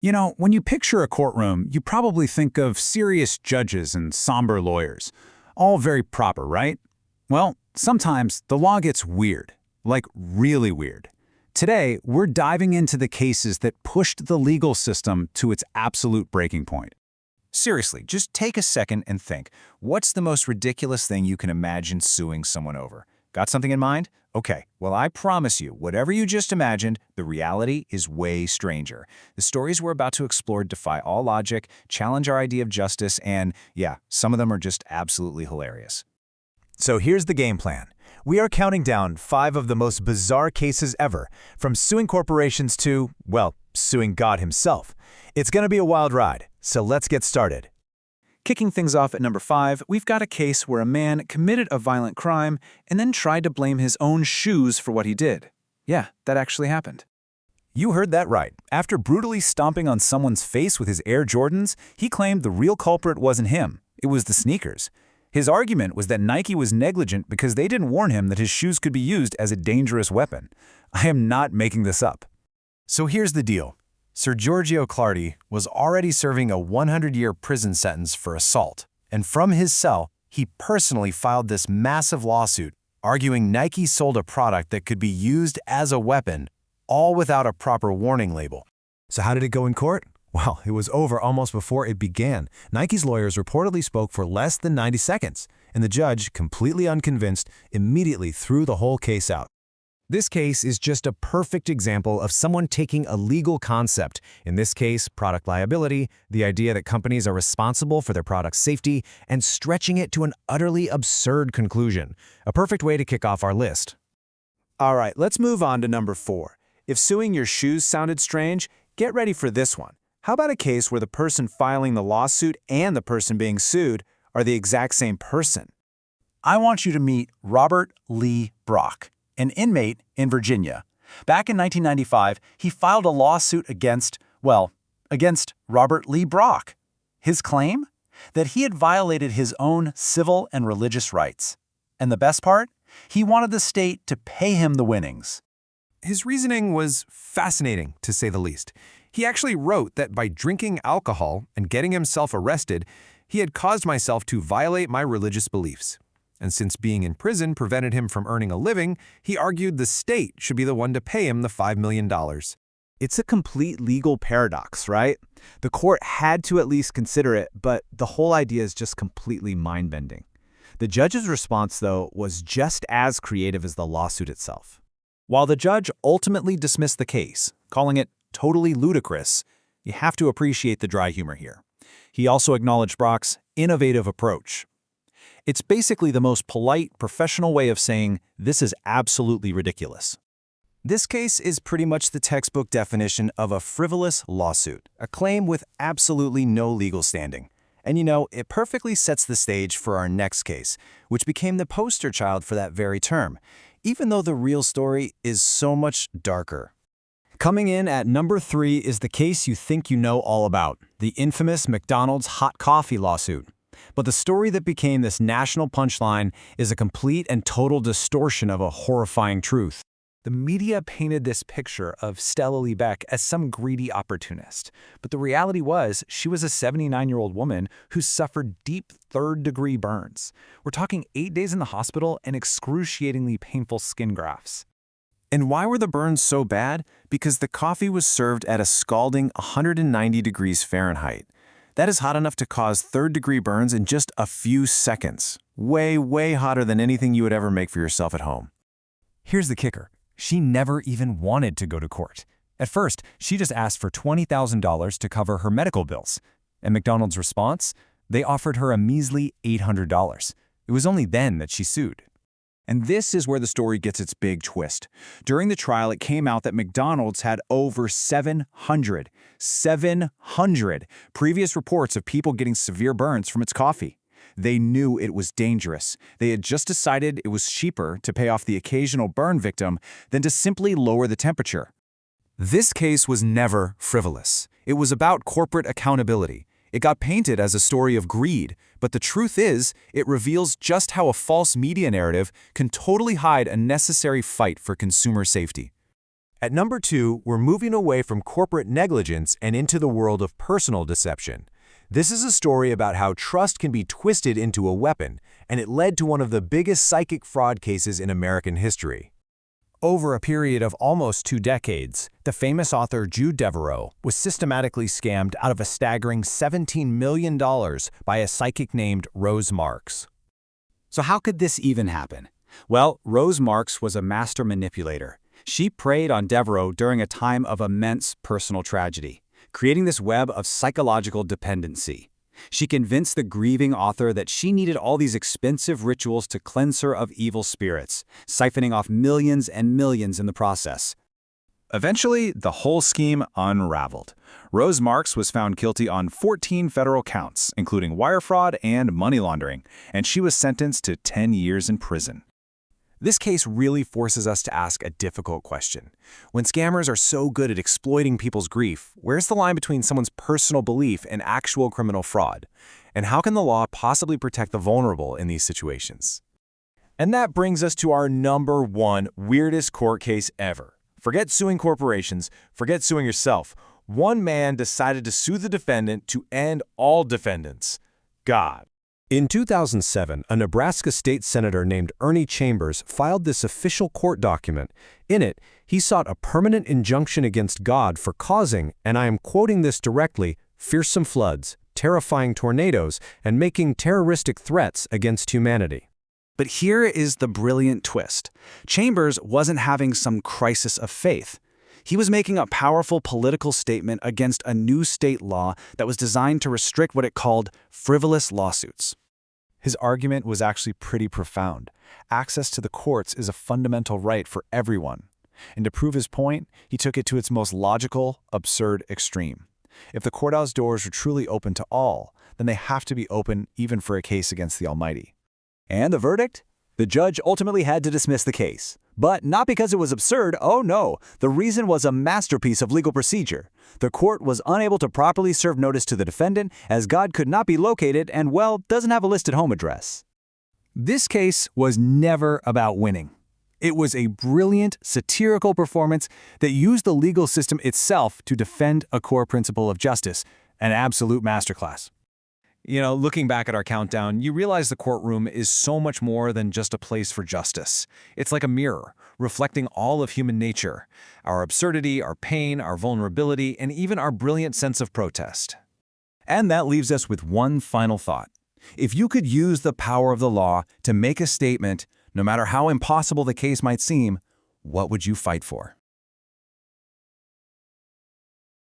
You know, when you picture a courtroom, you probably think of serious judges and somber lawyers. All very proper, right? Well, sometimes the law gets weird, like really weird. Today, we're diving into the cases that pushed the legal system to its absolute breaking point. Seriously, just take a second and think. What's the most ridiculous thing you can imagine suing someone over? Got something in mind? Okay, well, I promise you, whatever you just imagined, the reality is way stranger. The stories we're about to explore defy all logic, challenge our idea of justice, and yeah, some of them are just absolutely hilarious. So here's the game plan. We are counting down 5 of the most bizarre cases ever, from suing corporations to, well, suing God himself. It's going to be a wild ride, so let's get started. Kicking things off at number 5, we've got a case where a man committed a violent crime and then tried to blame his own shoes for what he did. Yeah, that actually happened. You heard that right. After brutally stomping on someone's face with his Air Jordans, he claimed the real culprit wasn't him. It was the sneakers. His argument was that Nike was negligent because they didn't warn him that his shoes could be used as a dangerous weapon. I am not making this up. So here's the deal. Sir Giorgio Clardy was already serving a 100-year prison sentence for assault, and from his cell, he personally filed this massive lawsuit arguing Nike sold a product that could be used as a weapon, all without a proper warning label. So how did it go in court? Well, it was over almost before it began. Nike's lawyers reportedly spoke for less than 90 seconds, and the judge, completely unconvinced, immediately threw the whole case out. This case is just a perfect example of someone taking a legal concept, in this case, product liability, the idea that companies are responsible for their product's safety, and stretching it to an utterly absurd conclusion. A perfect way to kick off our list. All right, let's move on to number 4. If suing your shoes sounded strange, get ready for this one. How about a case where the person filing the lawsuit and the person being sued are the exact same person? I want you to meet Robert Lee Brock, an inmate in Virginia. Back in 1995, he filed a lawsuit against Robert Lee Brock. His claim? That he had violated his own civil and religious rights. And the best part? He wanted the state to pay him the winnings. His reasoning was fascinating, to say the least. He actually wrote that by drinking alcohol and getting himself arrested, he had caused myself to violate my religious beliefs. And since being in prison prevented him from earning a living, he argued the state should be the one to pay him the $5 million. It's a complete legal paradox, right? The court had to at least consider it, but the whole idea is just completely mind-bending. The judge's response, though, was just as creative as the lawsuit itself. While the judge ultimately dismissed the case, calling it totally ludicrous, you have to appreciate the dry humor here. He also acknowledged Brock's innovative approach. It's basically the most polite, professional way of saying, this is absolutely ridiculous. This case is pretty much the textbook definition of a frivolous lawsuit, a claim with absolutely no legal standing. And you know, it perfectly sets the stage for our next case, which became the poster child for that very term, even though the real story is so much darker. Coming in at number 3 is the case you think you know all about, the infamous McDonald's hot coffee lawsuit. But the story that became this national punchline is a complete and total distortion of a horrifying truth. The media painted this picture of Stella Liebeck as some greedy opportunist, but the reality was she was a 79-year-old woman who suffered deep third-degree burns. We're talking 8 days in the hospital and excruciatingly painful skin grafts. And why were the burns so bad? Because the coffee was served at a scalding 190 degrees Fahrenheit. That is hot enough to cause third-degree burns in just a few seconds. Way, way hotter than anything you would ever make for yourself at home. Here's the kicker. She never even wanted to go to court. At first, she just asked for $20,000 to cover her medical bills. And McDonald's response? They offered her a measly $800. It was only then that she sued. And this is where the story gets its big twist. During the trial, it came out that McDonald's had over 700 previous reports of people getting severe burns from its coffee. They knew it was dangerous. They had just decided it was cheaper to pay off the occasional burn victim than to simply lower the temperature. This case was never frivolous. It was about corporate accountability. It got painted as a story of greed, but the truth is, it reveals just how a false media narrative can totally hide a necessary fight for consumer safety. At number 2, we're moving away from corporate negligence and into the world of personal deception. This is a story about how trust can be twisted into a weapon, and it led to one of the biggest psychic fraud cases in American history. Over a period of almost 2 decades, the famous author Jude Devereaux was systematically scammed out of a staggering $17 million by a psychic named Rose Marks. So how could this even happen? Well, Rose Marks was a master manipulator. She preyed on Devereaux during a time of immense personal tragedy, creating this web of psychological dependency. She convinced the grieving author that she needed all these expensive rituals to cleanse her of evil spirits, siphoning off millions and millions in the process. Eventually, the whole scheme unraveled. Rose Marks was found guilty on 14 federal counts, including wire fraud and money laundering, and she was sentenced to 10 years in prison. This case really forces us to ask a difficult question. When scammers are so good at exploiting people's grief, where's the line between someone's personal belief and actual criminal fraud? And how can the law possibly protect the vulnerable in these situations? And that brings us to our number 1 weirdest court case ever. Forget suing corporations, forget suing yourself. One man decided to sue the defendant to end all defendants: God. In 2007, a Nebraska state senator named Ernie Chambers filed this official court document. In it, he sought a permanent injunction against God for causing, and I am quoting this directly, fearsome floods, terrifying tornadoes, and making terroristic threats against humanity. But here is the brilliant twist. Chambers wasn't having some crisis of faith. He was making a powerful political statement against a new state law that was designed to restrict what it called frivolous lawsuits. His argument was actually pretty profound. Access to the courts is a fundamental right for everyone. And to prove his point, he took it to its most logical, absurd extreme. If the courthouse doors are truly open to all, then they have to be open even for a case against the Almighty. And the verdict? The judge ultimately had to dismiss the case. But not because it was absurd, oh no. The reason was a masterpiece of legal procedure. The court was unable to properly serve notice to the defendant as God could not be located and, well, doesn't have a listed home address. This case was never about winning. It was a brilliant, satirical performance that used the legal system itself to defend a core principle of justice, an absolute masterclass. You know, looking back at our countdown, you realize the courtroom is so much more than just a place for justice. It's like a mirror, reflecting all of human nature, our absurdity, our pain, our vulnerability, and even our brilliant sense of protest. And that leaves us with one final thought. If you could use the power of the law to make a statement, no matter how impossible the case might seem, what would you fight for?